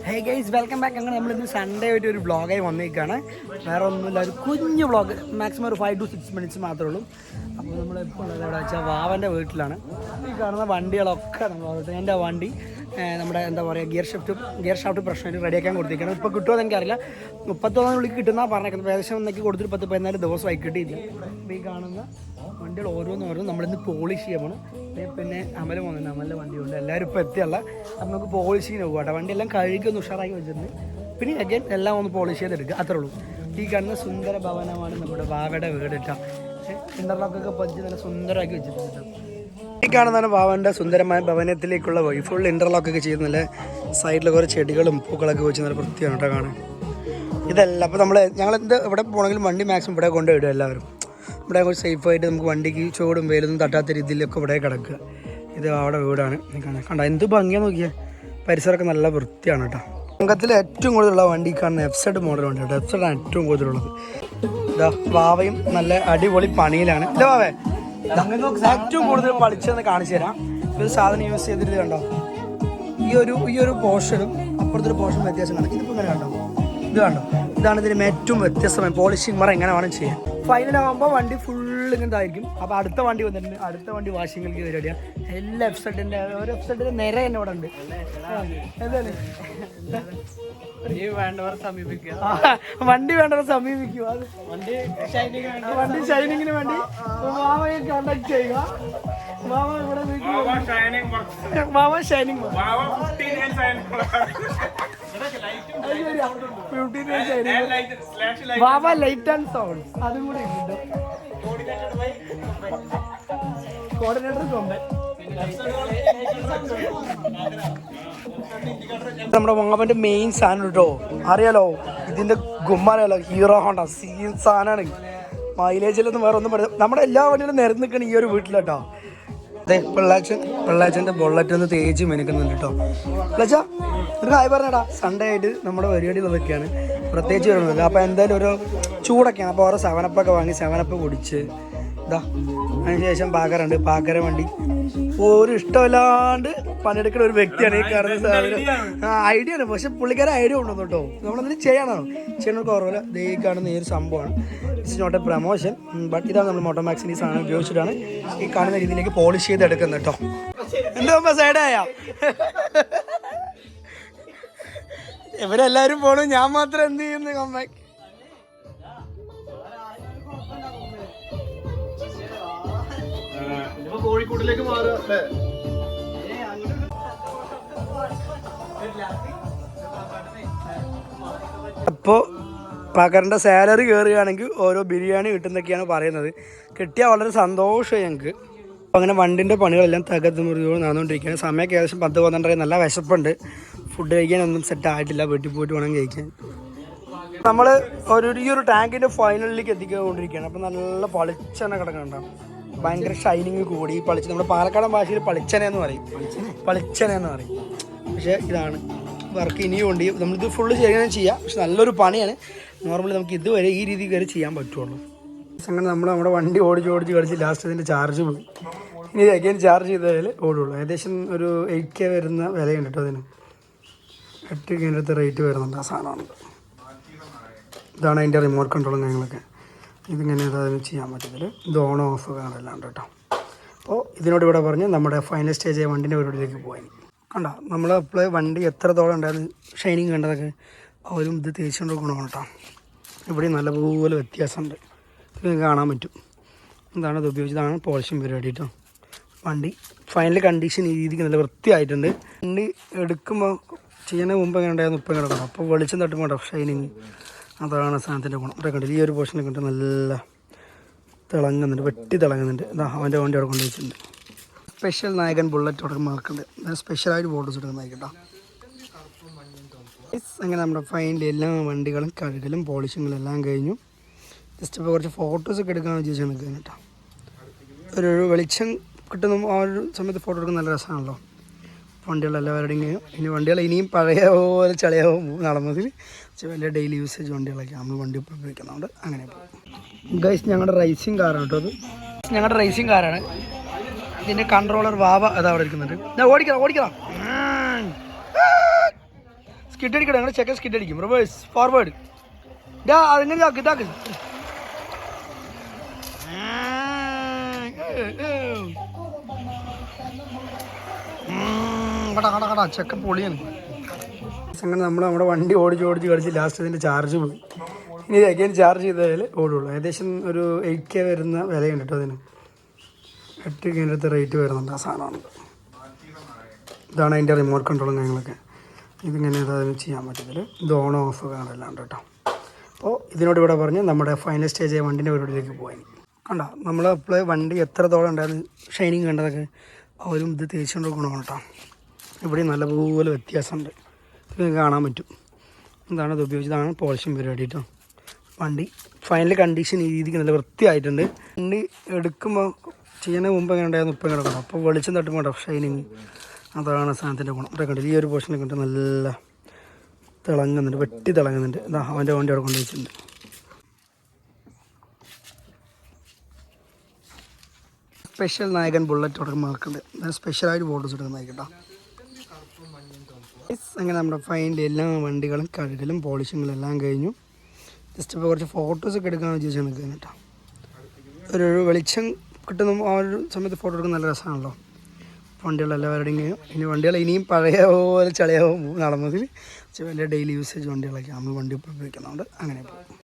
Hey guys welcome back. അങ്ങനെ നമ്മളിന്ന് Sunday ആയിട്ട് ഒരു വ്ളോഗായി വന്നേക്കാണ്. വേറെ ഒന്നുമില്ല, ഒരു കുഞ്ഞു വ്ളോഗ്, മാക്സിമം ഒരു 5 to 6 minutes മാത്രമേ ഉള്ളൂ. അപ്പോൾ നമ്മളിപ്പോൾ ഉള്ളത് എവിടെ വെച്ചാൽ വാവൻ്റെ വീട്ടിലാണ്. ഈ കാണുന്ന വണ്ടികളൊക്കെ നമ്മൾ എൻ്റെ വണ്ടി നമ്മുടെ എന്താ പറയുക ഗിയർ ഷാഫ്റ്റ് പ്രശ്നമായിട്ട് റെഡിയാക്കാൻ കൊടുത്തിരിക്കണം. ഇപ്പോൾ കിട്ടുമോ എന്ന് എനിക്കറിയില്ല. 31 വിളിക്ക് കിട്ടുന്ന പറഞ്ഞേക്കുന്നത്. ഏകദേശം ഒന്നേക്ക് കൊടുത്തിട്ട് 10-14 ദിവസമായി കിട്ടിയില്ല. അപ്പോൾ ഈ കാണുന്ന വണ്ടികൾ ഓരോന്നും നമ്മളിന്ന് പോളിഷ് ചെയ്യാൻ പോകണം. പിന്നെ അമല പോകുന്നുണ്ട്, അമലിൻ്റെ വണ്ടിയുണ്ട്. എല്ലാവരും ഇപ്പോൾ എത്തിയുള്ള അപ്പം നമുക്ക് പോളിഷിങ്ങിന് പോകും കേട്ടോ. വണ്ടിയെല്ലാം കഴുകി ഒന്ന് ഉഷാറാക്കി വെച്ചിട്ടുണ്ട്. പിന്നെ അഗൈൻ എല്ലാം ഒന്ന് പോളിഷ് ചെയ്തെടുക്കുക, അത്രേ ഉള്ളൂ. ഈ കാണുന്ന സുന്ദര ഭവനമാണ് നമ്മുടെ വാവയുടെ വീട് കേട്ടോ. ഇൻ്റർലോക്കൊക്കെ പതിച്ച് നല്ല സുന്ദരമാക്കി വെച്ചിട്ടുണ്ട് കേട്ടോ. ഈ കാണുന്നതാണ് വാവൻ്റെ സുന്ദരമായ ഭവനത്തിലേക്കുള്ള വഴി. ഫുൾ ഇൻ്റർലോക്കൊക്കെ ചെയ്ത് നല്ല സൈഡിൽ കുറേ ചെടികളും പൂക്കളൊക്കെ വെച്ച് നല്ല വൃത്തിയാണ് കേട്ടോ കാണാൻ. ഇതല്ല അപ്പോൾ ഞങ്ങളെന്ത് ഇവിടെ പോകണമെങ്കിലും വണ്ടി മാക്സിമം ഇവിടെ കൊണ്ടുപോയിടും എല്ലാവരും. ഇവിടെ കുറച്ച് സേഫായിട്ട് നമുക്ക് വണ്ടിക്ക് ചൂടും വെയിലൊന്നും തട്ടാത്ത രീതിയിലൊക്കെ ഇവിടെ കിടക്കുക. ഇത് അവിടെ വീടാണ്. കണ്ട എന്ത് ഭംഗിയാന്ന് നോക്കിയാൽ. പരിസരമൊക്കെ നല്ല വൃത്തിയാണ് കേട്ടോ. സംഘത്തിൽ ഏറ്റവും കൂടുതലുള്ള വണ്ടി കാണുന്ന F-Z മോഡൽ വണ്ടി കേട്ടോ. F-Z ആണ് ഏറ്റവും കൂടുതലുള്ളത്. ഇതാ വാവയും നല്ല അടിപൊളി പണിയിലാണ്. ഇല്ല വാവേ, ഏറ്റവും കൂടുതൽ പളിച്ചെന്ന് കാണിച്ചു തരാം. ഇത് സാധനം യൂസ് ചെയ്തിട്ട് കണ്ടോ, ഈ ഒരു പോർഷനും അപ്പുറത്തൊരു പോർഷൻ വ്യത്യാസം കാണാം. ഇതിപ്പോൾ ഇങ്ങനെ കണ്ടോ, ഇത് കണ്ടോ, ഇതാണ് ഇതിന് ഏറ്റവും വ്യത്യസ്തമായ പോളിഷിങ് മറ എങ്ങനെ വേണം ചെയ്യാൻ. ഫൈനലാകുമ്പോൾ വണ്ടി ഫുള്ള് ഇങ്ങനത്തെ ആയിരിക്കും. അപ്പോൾ അടുത്ത വണ്ടി വന്നിട്ടുണ്ട്. അടുത്ത വണ്ടി വാഷിങ്ങിലേക്ക് പരിപാടിയാണ്. എല്ലാ F-Zൻ്റെ ഒരു F-Zൻ്റെ നിര തന്നെ ഇവിടെ ഉണ്ട്. എന്താണ് വണ്ടി വേണ്ടവർ സമീപിക്കുക. വണ്ടി ഷൈനിങ്ങിന് വേണ്ടി മാമയെ കോണ്ടാക്ട് ചെയ്യുക. മാമ ഇവിടെ വീട്ടിൽ mama shining Baba light and sound അതും കൂടി ഉണ്ട്. കോർഡിനേറ്റർ കൊമ്പൻ നമ്മുടെ വാവൻ്റെ മെയിൻ സാധനം കേട്ടോ. അറിയാലോ, ഇതിന്റെ അറിയാലോ, ഹീറോ ഹോണ്ട സീൻ സാധനമാണ്. മൈലേജിലൊന്നും വേറെ ഒന്നും പറയുന്നത്. നമ്മുടെ എല്ലാ വണ്ടിയിലും നിരന്ന് നിൽക്കണം ഈ ഒരു വീട്ടിലെട്ടോ. അതെ, പിള്ളാച്ചൻ്റെ ബുള്ളറ്റ് ഒന്ന് തേച്ച് മെനുക്കുന്നുണ്ട് കേട്ടോ. പിള്ളാച്ച ഒരു ഹായ് പറഞ്ഞടാ. സൺഡേ ആയിട്ട് നമ്മുടെ പരിപാടികളൊക്കെയാണ് പ്രത്യേകിച്ച് വരുന്നത്. അപ്പോൾ എന്തായാലും ഒരു ചൂടൊക്കെയാണ്. അപ്പോൾ ഓരോ 7-Up വാങ്ങി 7-Up കുടിച്ച് ഇതാ അതിനുശേഷം പാക്കര വണ്ടി ഒരു ഇഷ്ടമില്ലാണ്ട് പണിയെടുക്കുന്ന ഒരു വ്യക്തിയാണ് ഈ കാണുന്ന സാധനം. ഐഡിയ ആണ്, പക്ഷെ പുള്ളിക്കാരെ ഐഡിയ ഉണ്ടെന്ന് കേട്ടോ. നമ്മളെന്തെങ്കിലും ചെയ്യണമൊക്കെ ഓർമ്മയില്ല. ഈ കാണുന്ന ഈ ഒരു സംഭവമാണ്. It's not a promotion, but ഇതാണ് നമ്മൾ മോട്ടോമാക്സിൻ്റെ ഈ സാധനം ഉപയോഗിച്ചിട്ടാണ് ഈ കാണുന്ന രീതിയിലേക്ക് പോളിഷ് ചെയ്തെടുക്കുന്നത് കേട്ടോ. എന്താ സൈഡായ ഇവരെല്ലാവരും പോണു, ഞാൻ മാത്രം എന്ത് ചെയ്യുന്നു കമ്പാക്ക്. കോഴിക്കോട്ടിലേക്ക് മാറുക അല്ലേ? അപ്പോൾ പകരൻ്റെ സാലറി കയറുകയാണെങ്കിൽ ഓരോ ബിരിയാണി കിട്ടുന്നൊക്കെയാണ് പറയുന്നത്. കിട്ടിയാൽ വളരെ സന്തോഷമായി ഞങ്ങൾക്ക്. അപ്പോൾ അങ്ങനെ വണ്ടിൻ്റെ പണികളെല്ലാം തകർത്ത് മുറിയോട് നടന്നുകൊണ്ടിരിക്കുകയാണ്. സമയമൊക്കെ ഏകദേശം 10-12. നല്ല വിശപ്പുണ്ട്. ഫുഡ് കഴിക്കാനൊന്നും സെറ്റ് ആയിട്ടില്ല. വീട്ടിൽ പോയിട്ട് വേണം കഴിക്കാൻ. നമ്മൾ ഈ ഒരു ടാങ്കിൻ്റെ ഫൈനലിലേക്ക് എത്തിക്കൊണ്ടിരിക്കുകയാണ്. അപ്പോൾ നല്ല പളിച്ചെണ്ണ കിടക്കുന്നുണ്ടാവും. ഭയങ്കര ഷൈനിങ് കൂടി പളിച്ച്. നമ്മുടെ പാലക്കാടൻ ഭാഷയിൽ പളിച്ചന എന്ന് പറയും. പക്ഷേ ഇതാണ് വർക്ക് ഇനിയും ഉണ്ട്. നമ്മളിത് ഫുള്ള് ചെയ്യാം. പക്ഷെ നല്ലൊരു പണിയാണ്. നോർമലി നമുക്ക് ഇതുവരെ ഈ രീതിക്ക് വരെ ചെയ്യാൻ പറ്റുള്ളൂ. അങ്ങനെ നമ്മുടെ വണ്ടി ഓടിച്ച് കളിച്ച് ലാസ്റ്റ് അതിൻ്റെ ചാർജ് പോയി. ഇനി അഗൈൻ ചാർജ് ചെയ്താൽ ഓടുള്ളൂ. ഏകദേശം ഒരു 8K വരുന്ന വിലയുണ്ട് കേട്ടോ. അതിന് 8K അടുത്ത് റേറ്റ് വരുന്നുണ്ട്. ആ സാധനമാണ്. ഇതാണ് അതിൻ്റെ റിമോട്ട് കൺട്രോളും കാര്യങ്ങളൊക്കെ. ഇതിങ്ങനെ അതിന് ചെയ്യാൻ പറ്റത്തില്ല. ഇത് ഓൺ ഓഫ് കാണാനുണ്ട് കേട്ടോ. അപ്പോൾ ഇതിനോട് ഇവിടെ പറഞ്ഞ് നമ്മുടെ ഫൈനൽ സ്റ്റേജ് വണ്ടിൻ്റെ പരിപാടിയിലേക്ക് പോയി. കണ്ട നമ്മൾ അപ്പോൾ വണ്ടി എത്രത്തോളം ഉണ്ടായിരുന്നു ഷൈനിങ് കണ്ടതൊക്കെ അവരും ഇത് തേച്ചുകൊണ്ട് ഗുണമാണ് കേട്ടോ. ഇവിടെ നല്ലപോലെ വ്യത്യാസമുണ്ട്. ഇത് കാണാൻ പറ്റും. ഇതാണ് ഇത് ഉപയോഗിച്ചതാണ് പോളിഷിങ് പരിപാടി കേട്ടോ. വണ്ടി ഫൈനൽ കണ്ടീഷൻ ഈ രീതിക്ക് നല്ല വൃത്തിയായിട്ടുണ്ട്. വണ്ടി എടുക്കുമ്പോൾ ചെയ്യുന്നതിന് മുമ്പ് എങ്ങനെ ഉണ്ടായിരുന്നു ഇപ്പം കിടക്കണം. അപ്പോൾ വെളിച്ചം തട്ടുമ്പോൾ കേട്ടോ ഷൈനിങ്. അതാണ് സാധനത്തിൻ്റെ ഗുണം. ഇവിടെ കണ്ടില്ല, ഈ ഒരു പോർഷനിൽ കണ്ടിട്ട് നല്ല തിളങ്ങുന്നുണ്ട്, വെട്ടി തിളങ്ങുന്നുണ്ട്. ഇതാ അവൻ്റെ വണ്ടി അവിടെ കൊണ്ടുവച്ചിട്ടുണ്ട്. സ്പെഷ്യൽ നായകൻ ബുള്ളറ്റ് അവിടെ മാർക്കുണ്ട്. സ്പെഷ്യലായിട്ട് ഫോട്ടോസ് എടുക്കുന്നതായി കേട്ടോ. അങ്ങനെ നമ്മുടെ ഫൈനൽ എല്ലാ വണ്ടികളും കഴുകലും പോളിഷിങ്ങളും എല്ലാം കഴിഞ്ഞു. ജസ്റ്റ് ഇപ്പോൾ കുറച്ച് ഫോട്ടോസൊക്കെ എടുക്കാമെന്ന് ചോദിച്ചാൽ കേട്ടോ. ഒരു വെളിച്ചം കിട്ടുന്ന ആ ഒരു സമയത്ത് ഫോട്ടോ എടുക്കുന്ന നല്ല രസമാണല്ലോ. വണ്ടികളെല്ലാവരുടെയും കഴിഞ്ഞു. ഇനി വണ്ടികൾ ഇനിയും പഴയ പോലെ ചളിയാവും നടന്നതിൽ. വലിയ ഡെയിലി യൂസേജ് വണ്ടികളൊക്കെ നമ്മൾ വണ്ടി ഉപയോഗിക്കുന്നുണ്ട്. അങ്ങനെ ഗൈസ് ഞങ്ങളുടെ റേസിംഗ് കാറാണ് കേട്ടോ. അത് ഞങ്ങളുടെ റേസിംഗ് കാറാണ്. ഇതിൻ്റെ കൺട്രോളർ വാവ അത് അവിടെ ഇരിക്കുന്നുണ്ട്. ഓടിക്കണം സ്കിഡ് അടിക്കണം, ഞങ്ങൾ ചെക്കൻ സ്കിഡ് അടിക്കും. റിവേഴ്സ് ഫോർവേഡ് ഇതാ അതിങ്ങനെ ഇതാക്ക് ഇതാക്ക്. കടാ കടാ കടാ ചെക്കൻ പൊളിയാണ്. അങ്ങനെ നമ്മൾ നമ്മുടെ വണ്ടി ഓടിച്ച് കളിച്ച് ലാസ്റ്റ് അതിൻ്റെ ചാർജ് പോയി. ഇനി അഗൈൻ ചാർജ് ചെയ്താലേ ഓടുള്ളൂ. ഏകദേശം ഒരു 8K വരുന്ന വിലയുണ്ട് കേട്ടോ അതിന്. 8K റേറ്റ് വരുന്നുണ്ട് ആ സാധനമാണ്. ഇതാണ് അതിൻ്റെ റിമോട്ട് കൺട്രോളും കാര്യങ്ങളൊക്കെ. ഇതിങ്ങനെ അതിന് ചെയ്യാൻ പറ്റത്തില്ല. ഇത് ഓൺ ഓഫ് കാണല്ലാണ്ട് കേട്ടോ. അപ്പോൾ ഇതിനോട് ഇവിടെ പറഞ്ഞ് നമ്മുടെ ഫൈനൽ സ്റ്റേജ് വണ്ടിൻ്റെ പരിപാടിയിലേക്ക് പോയി. കണ്ടോ നമ്മൾ അപ്പോൾ വണ്ടി എത്രത്തോളം ഉണ്ടായിരുന്നു ഷൈനിങ് കണ്ടതൊക്കെ അവരും ഇത് തേച്ചുകൊണ്ട് ഗുണമാണ് കേട്ടോ. ഇവിടെ നല്ലപോലെ വ്യത്യാസമുണ്ട്, ഇത് കാണാൻ പറ്റും. ഇതാണ് ഇത് ഉപയോഗിച്ചതാണ് പോളിഷിങ് പരിപാടി കേട്ടോ. വണ്ടി ഫൈനൽ കണ്ടീഷൻ ഈ രീതിക്ക് നല്ല വൃത്തിയായിട്ടുണ്ട്. വണ്ടി എടുക്കുമ്പോൾ ചെയ്യുന്നതിന് മുമ്പ് എങ്ങനെ ഉണ്ടായിരുന്നു ഇപ്പം കിടക്കണം. അപ്പോൾ വെളിച്ചം തട്ടുമ്പോൾ ഷൈനിങ്, അതാണ് സാധനത്തിൻ്റെ ഗുണം. ഇവിടെ കണ്ടില്ല, ഈ ഒരു പോർഷനിൽ കണ്ട് നല്ല തിളങ്ങുന്നുണ്ട്, വെട്ടി തിളങ്ങുന്നുണ്ട്. ഇതാ അവൻ്റെ വണ്ടി അവിടെ കൊണ്ടുവച്ചിട്ടുണ്ട്. സ്പെഷ്യൽ നായകൻ ബുള്ളറ്റ് അവിടെ മാർക്കുണ്ട്. സ്പെഷ്യലായിട്ട് ഫോട്ടോസ് എടുക്കുന്നതായിക്കട്ടോ. അങ്ങനെ നമ്മുടെ ഫൈനൽ എല്ലാ വണ്ടികളും കഴുകലും പോളിഷിങ്ങളും എല്ലാം കഴിഞ്ഞു. ജസ്റ്റ് ഇപ്പോൾ കുറച്ച് ഫോട്ടോസൊക്കെ എടുക്കാമെന്ന് വിചാരിച്ചാൽ നിൽക്കുന്നത് കേട്ടോ. ഒരു വെളിച്ചം കിട്ടുന്ന ആ ഒരു സമയത്ത് ഫോട്ടോ എടുക്കുന്ന നല്ല രസമാണല്ലോ. വണ്ടികളെല്ലാവരുടെയും കഴിഞ്ഞു. ഇനി വണ്ടികൾ ഇനിയും പഴയ പോലെ ചളിയാവും നാളെ മുതൽ. വലിയ ഡെയിലി യൂസേജ് വണ്ടികളൊക്കെ നമ്മൾ വണ്ടി ഉപയോഗിക്കുന്നുണ്ട്. അങ്ങനെ പോകും.